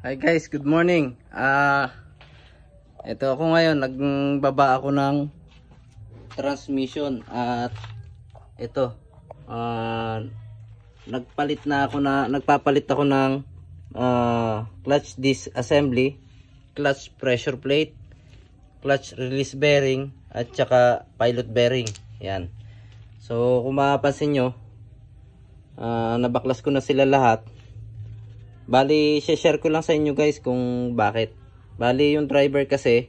Hi guys, good morning. Ito ako ngayon, nagbaba ako ng transmission at ito nagpapalit ako ng clutch disc assembly, clutch pressure plate, clutch release bearing at saka pilot bearing. Yan. So kung mapapansin nyo, nabaklas ko na sila lahat. Bali, share ko lang sa inyo guys kung bakit. Bali, yung driver kasi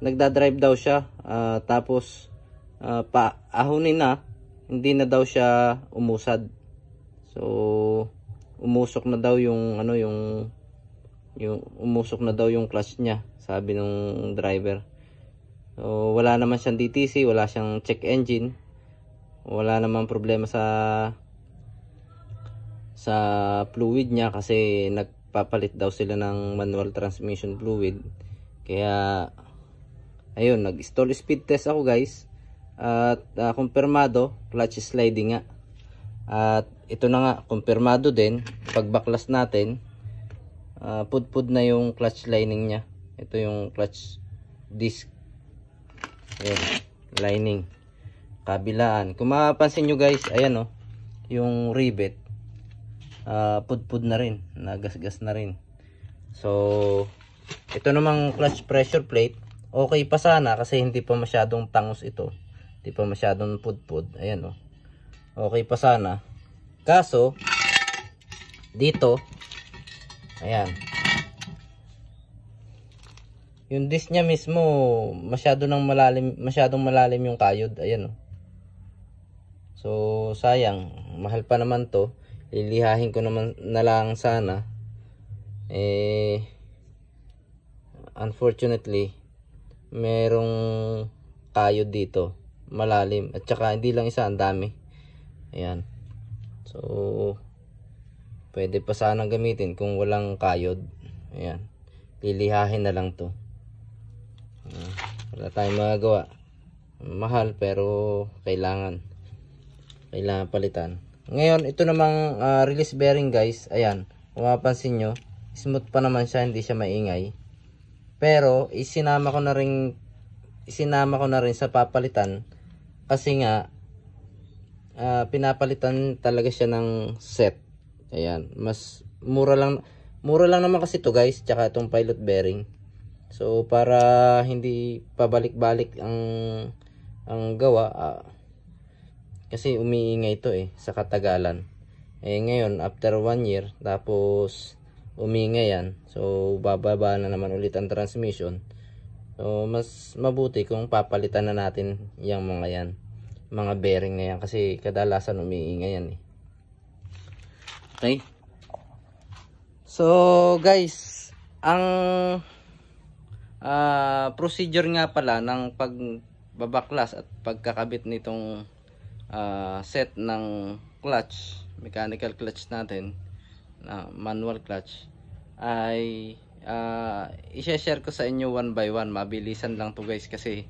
nagdadrive daw siya, tapos paahunin na, hindi na daw siya umusad. So umusok na daw yung umusok na daw yung clutch niya, sabi ng driver. So wala naman siyang DTC, wala siyang check engine, wala namang problema sa fluid niya kasi nagpapalit daw sila ng manual transmission fluid. Kaya ayun, nag-stall speed test ako guys at kumpirmado, clutch sliding nga. At ito na nga, kumpirmado din, pagbaklas natin, pudpud na yung clutch lining niya. Ito yung clutch disc, ayun, lining kabilaan. Kung mapapansin nyo guys, ayan yung rivet, pudpud na rin, nagasgas na rin. So ito namang clutch pressure plate, okay pa sana kasi hindi pa masyadong tangos ito, hindi pa masyadong pudpud. Ayan okay pa sana, kaso dito, ayan, yung disc niya mismo masyadong malalim yung kayod. Ayan so sayang, mahal pa naman to. Lilihahin ko naman na lang sana, unfortunately merong kayod dito, malalim, at saka hindi lang isa, ang dami. Ayan, so pwede pa sanang gamitin kung walang kayod. Ayan, lilihahin na lang to. Wala tayong magagawa, mahal pero kailangan palitan. Ngayon, ito namang release bearing guys, ayan, kung mapapansin nyo, smooth pa naman siya, hindi siya maingay. Pero isinama ko na rin sa papalitan kasi nga pinapalitan talaga siya ng set. Ayan, mas mura lang naman kasi to guys, tsaka itong pilot bearing. So para hindi pabalik-balik ang gawa, kasi umiingay ito sa katagalan. Ngayon after 1 year, tapos umiingay yan, so bababa na naman ulit ang transmission. So mas mabuti kung papalitan na natin yung mga bearing na yan, kasi kadalasan umiingay yan Okay, so guys, ang procedure nga pala ng pagbabaklas at pagkakabit nitong set ng clutch, mechanical clutch natin na manual clutch, ay i-share ko sa inyo one by one. Mabilisan lang to guys kasi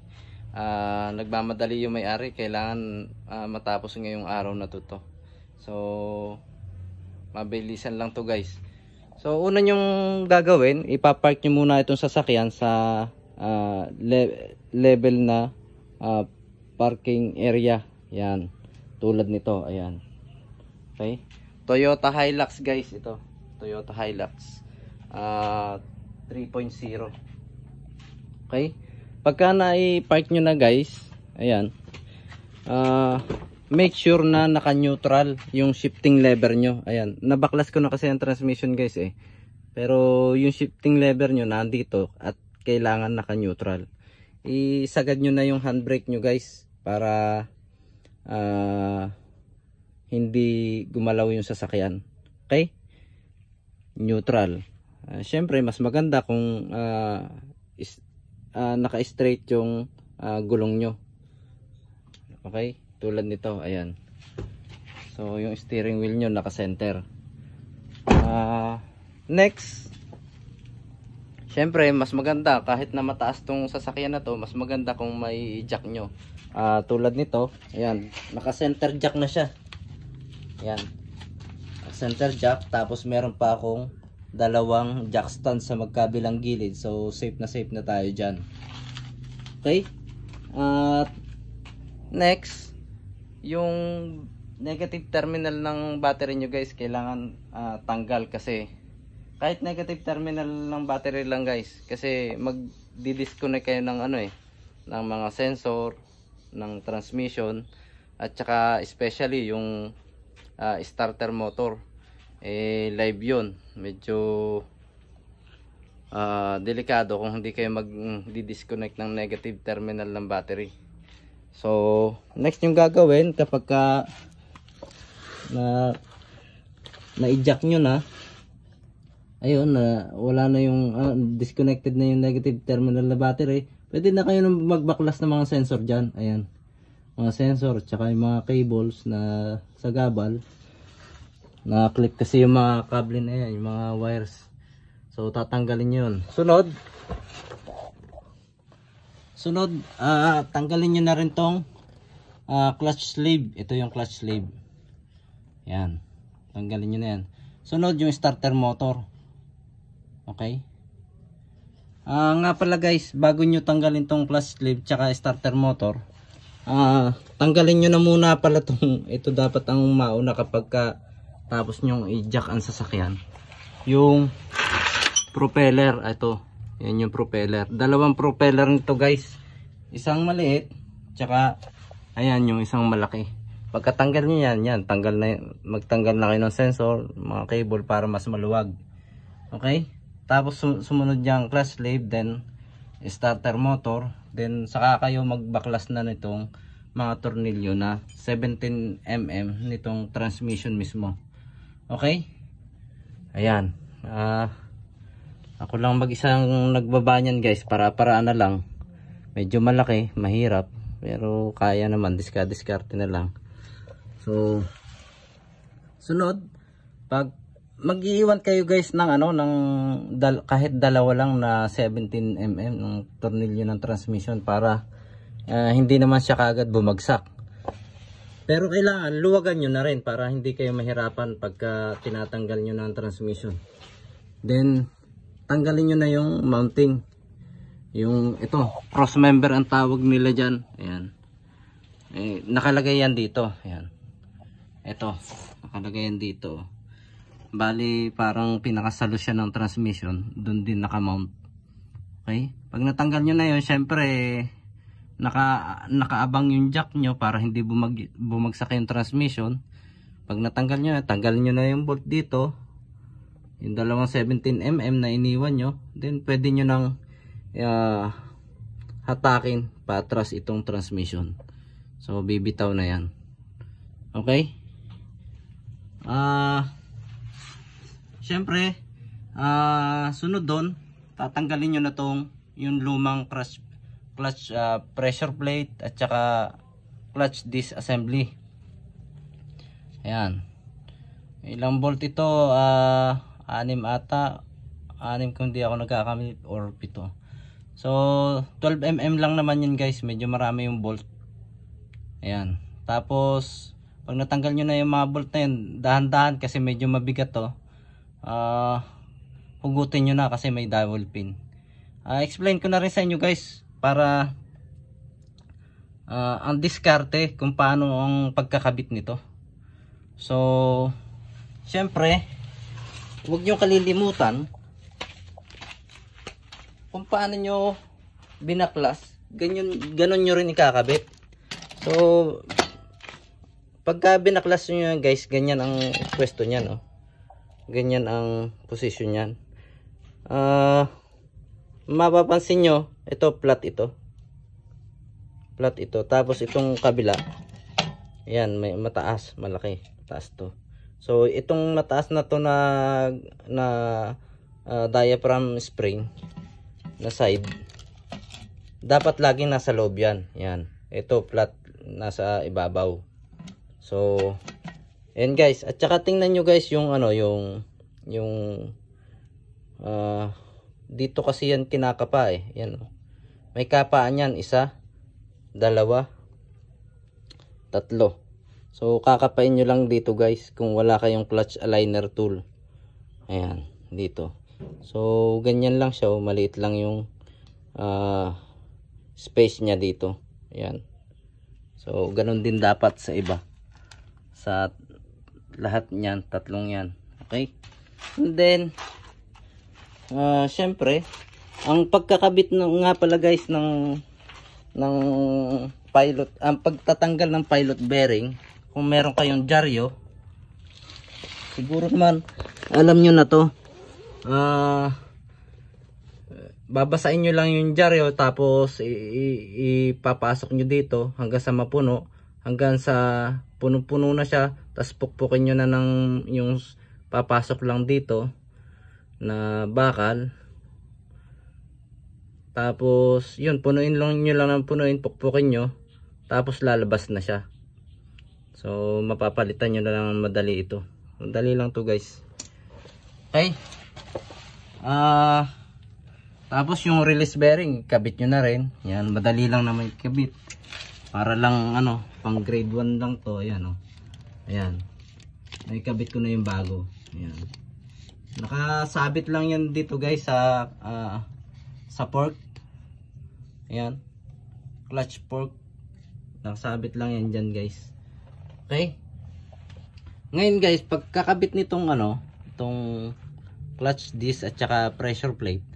nagmamadali yung may-ari, kailangan matapos ngayong araw na to. So mabilisan lang to guys. So una nyong gagawin, ipapark nyo muna itong sasakyan sa level na parking area. Yan, tulad nito, ayan. Okay, Toyota Hilux guys, ito Toyota Hilux 3.0. Okay, pagka na-park nyo na guys, ayan, make sure na naka-neutral yung shifting lever nyo. Ayan, nabaklas ko na kasi ang transmission guys pero yung shifting lever nyo nandito at kailangan naka-neutral. Isagad nyo na yung handbrake nyo guys para hindi gumalaw yung sasakyan. Okay, neutral. Syempre mas maganda kung naka-straight yung gulong nyo. Okay, tulad nito, ayan. So yung steering wheel nyo naka-center. Next, syempre mas maganda kahit na mataas tong sasakyan na to, mas maganda kung may jack nyo. Tulad nito, ayan, naka-center jack na siya. Ayan, center jack, tapos meron pa akong dalawang jack stand sa magkabilang gilid. So safe na tayo dyan. Okay, at next, yung negative terminal ng battery nyo guys, kailangan tanggal, kasi kahit negative terminal ng battery lang guys, kasi mag-disconnect kayo ng ng mga sensor, ng transmission, at saka especially yung starter motor, live yun. Medyo delikado kung hindi kayo mag-disconnect ng negative terminal ng battery. So next yung gagawin kapag na-eject nyo na, ayun, wala na yung disconnected na yung negative terminal na battery, pwede na kayo magbaklas ng mga sensor dyan. Ayan, mga sensor, tsaka yung mga cables na sa gabal, na clip kasi yung mga kable na yan, yung mga wires. So tatanggalin yun. Sunod, tanggalin nyo na rin tong clutch sleeve. Ito yung clutch sleeve. Yan, tanggalin nyo na yan. Sunod yung starter motor. Okay, nga pala guys, bago nyo tanggalin tong clutch sleeve tsaka starter motor, tanggalin nyo na muna pala tong, ito dapat ang mauna kapag tapos nyong i-jack ang sasakyan, yung propeller. Ito, yan yung propeller. Dalawang propeller nito guys, isang maliit tsaka ayan yung isang malaki. Pagkatanggal nyo yan, magtanggal na kayo ng sensor, mga cable, para mas maluwag. Okay, tapos sumunod yung clutch sleeve, then starter motor, then saka kayo magbaklas na nitong mga tornilyo na 17mm nitong transmission mismo. Okay, ayan, ako lang mag-isang nagbaba niyan guys, para-paraan na lang. Medyo malaki, mahirap, pero kaya naman, diskarte na lang. So sunod, pag mag-iiwan kayo guys ng kahit dalawa lang na 17mm ng tornilyo ng transmission, para hindi naman siya kaagad bumagsak. Pero kailangan luwagan nyo na rin para hindi kayo mahirapan pagka tinatanggal nyo ng transmission. Then tanggalin nyo na yung mounting, yung ito cross member ang tawag nila dyan. Ayan, nakalagay yan dito. Ayan, ito nakalagay yan dito. Bali parang pinakasalo siya ng transmission, doon din nakamount. Okay, pag natanggal nyo na yun, syempre nakaabang yung jack nyo para hindi bumagsak yung transmission. Pag natanggal nyo, tanggalin nyo na yung bolt dito, yung dalawang 17mm na iniwan nyo, then pwede nyo nang hatakin patras itong transmission. So bibitaw na yan. Okay, syempre sunod doon, tatanggalin nyo na tong yung lumang clutch pressure plate at saka clutch disc assembly. Ayan, ilang bolt ito, 6 ata, 6 kung di ako nagkakamali, or 7. So 12mm lang naman yun guys, medyo marami yung bolt. Ayan, tapos pag natanggal nyo na yung mga bolt na yun, dahan-dahan kasi medyo mabigat to, hugutin nyo na kasi may dowel pin. Explain ko na rin sa inyo guys, para ang diskarte kung paano ang pagkakabit nito. So syempre, huwag nyo kalilimutan kung paano nyo binaklas, ganon nyo rin ikakabit. So pagka binaklas nyo yan guys, ganyan ang pwesto nyan, no? Ganyan ang position nyan. Mapapansin nyo, ito flat, ito tapos itong kabila, ayan, may mataas, malaki, mataas to. So itong mataas na to na diaphragm spring na side, dapat laging nasa loob yan. Yan, ito flat, nasa ibabaw. So ayan guys, at saka tingnan nyo guys yung dito kasi yan kinakapa yan, may kapaan yan, 1, 2, 3. So kakapain nyo lang dito guys kung wala kayong clutch aligner tool. Ayan, dito. So ganyan lang siya, maliit lang yung space niya dito. Ayan. So ganun din dapat sa iba. Sa lahat niyan, tatlong yan. Okay? And then syempre, ang pagkakabit nga pala guys ng pilot, ang pagtatanggal ng pilot bearing, kung meron kayong dyaryo, siguro naman alam nyo na to. Babasahin nyo lang yung dyaryo, tapos ipapasok nyo dito hanggang sa mapuno, hanggang sa puno-puno na siya, tapos pukpukin nyo na ng yung papasok lang dito na bakal. Tapos yun, punuin lang nyo lang ng punuin, pukpukin nyo, tapos lalabas na siya. So mapapalitan nyo na lang madali ito. Madali lang to guys. Okay. Tapos yung release bearing, kabit nyo na rin. Yan, madali lang naman kabit. Para lang ano, pang grade 1 lang to. Ayan, oh. Ayan. May kabit ko na yung bago. Ayan. Nakasabit lang yan dito guys sa fork. Ayan. Clutch fork. Nakasabit lang yan dyan guys. Okay. Ngayon guys, pagkakabit nitong ano, itong clutch disc at saka pressure plate,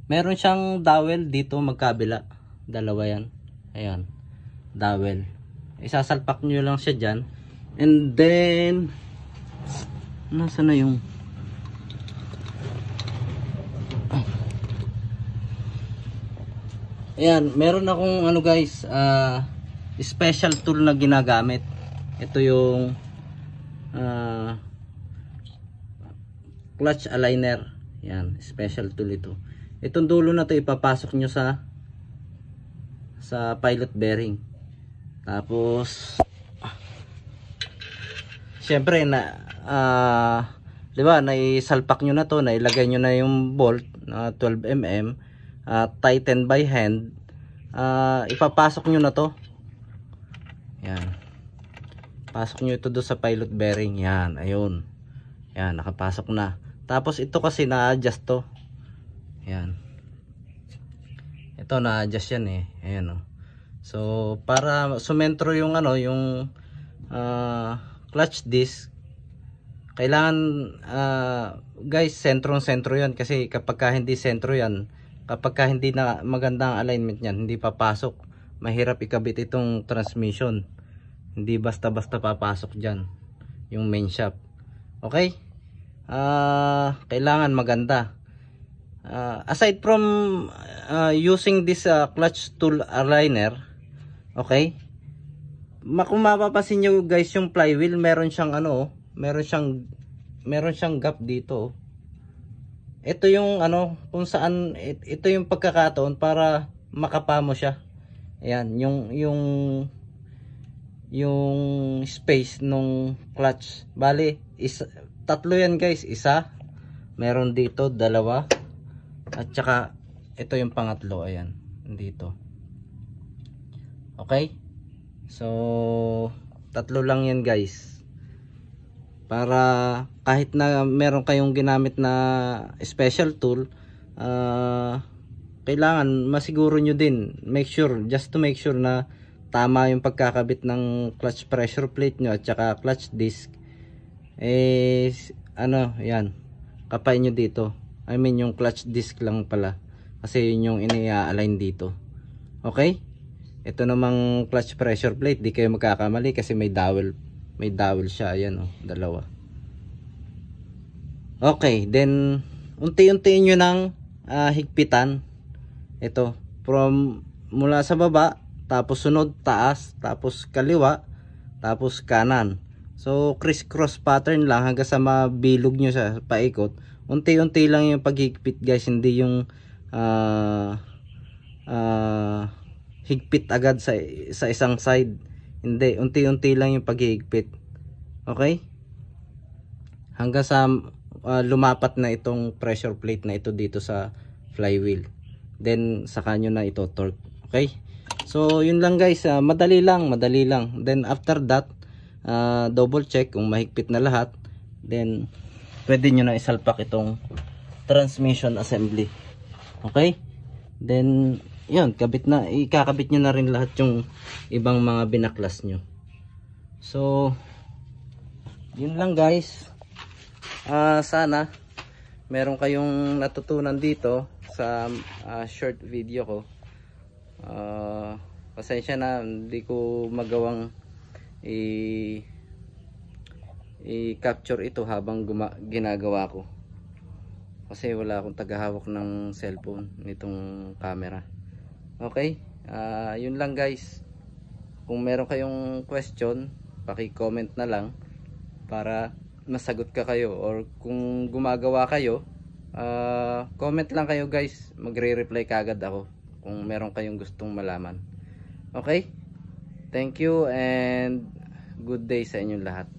meron siyang dowel dito magkabila. Dalawa yan. Ayan. Dowel. Isasalpak nyo lang siya dyan. And then, nasa na yung ayan, meron akong ano guys, special tool na ginagamit. Ito yung clutch aligner. Yan, special tool ito. Itong dulo na to ipapasok nyo sa pilot bearing. Tapos syempre na di ba, naisalpak nyo na to, nailagay nyo na yung bolt na 12 mm, tighten by hand. Ipapasok nyo na to. Yan. Pasok nyo ito do sa pilot bearing. Yan, ayun. Yan, nakapasok na. Tapos ito kasi na-adjust to. Yan. Ito na-adjust yan eh. Ayan, oh. So para sumentro yung ano, yung clutch disc, kailangan guys, sentro yan, kasi kapag hindi sentro yan, kapag hindi na magandang alignment niyan, hindi papasok. Mahirap ikabit itong transmission. Hindi basta-basta papasok diyan yung main shaft. Okay? Kailangan maganda. Aside from using this clutch tool aligner, okay? Kung mapapansin nyo guys, yung flywheel meron siyang ano, meron siyang gap dito. Ito yung ano, kung saan ito yung pagkakataon para makapa mo siya. Ayan, yung space nung clutch. Bali, tatlo yan guys, isa, meron dito, dalawa, at saka ito yung pangatlo, ayan, dito. Okay? So tatlo lang yan guys, para kahit na meron kayong ginamit na special tool, kailangan masiguro nyo din, just to make sure na tama yung pagkakabit ng clutch pressure plate nyo at saka clutch disc. Ano, yan, kapain nyo dito. I mean yung clutch disc lang pala, kasi yun yung ini-align dito. Okay? Ito namang clutch pressure plate, di kayo magkakamali kasi may dowel siya. Ayan, oh, dalawa. Okay, then unti-untiin nyo ng higpitan. Ito, mula sa baba, tapos sunod taas, tapos kaliwa, tapos kanan. So criss-cross pattern lang hanggang sa mabilog nyo sa paikot. Unti-unti lang yung paghigpit guys, hindi yung higpit agad sa isang side. Hindi, unti-unti lang yung paghigpit. Okay? Hanggang sa lumapat na itong pressure plate na ito dito sa flywheel. Then saka nyo na ito torque. Okay? So yun lang guys, madali lang. Then after that, double check kung mahigpit na lahat. Then pwede nyo na isalpak itong transmission assembly. Okay? Then yun, ikakabit nyo na rin lahat yung ibang mga binaklas nyo. So yun lang guys. Sana meron kayong natutunan dito sa short video ko. Pasensya na, hindi ko magawang i-capture ito habang ginagawa ko kasi wala akong tagahawak ng cellphone nitong camera. Okay, yun lang guys. Kung meron kayong question, paki-comment na lang para masagot ka kayo, or kung gumagawa kayo, comment lang kayo guys, magre-reply kagad ako kung meron kayong gustong malaman. Okay? Thank you and good day sa inyong lahat.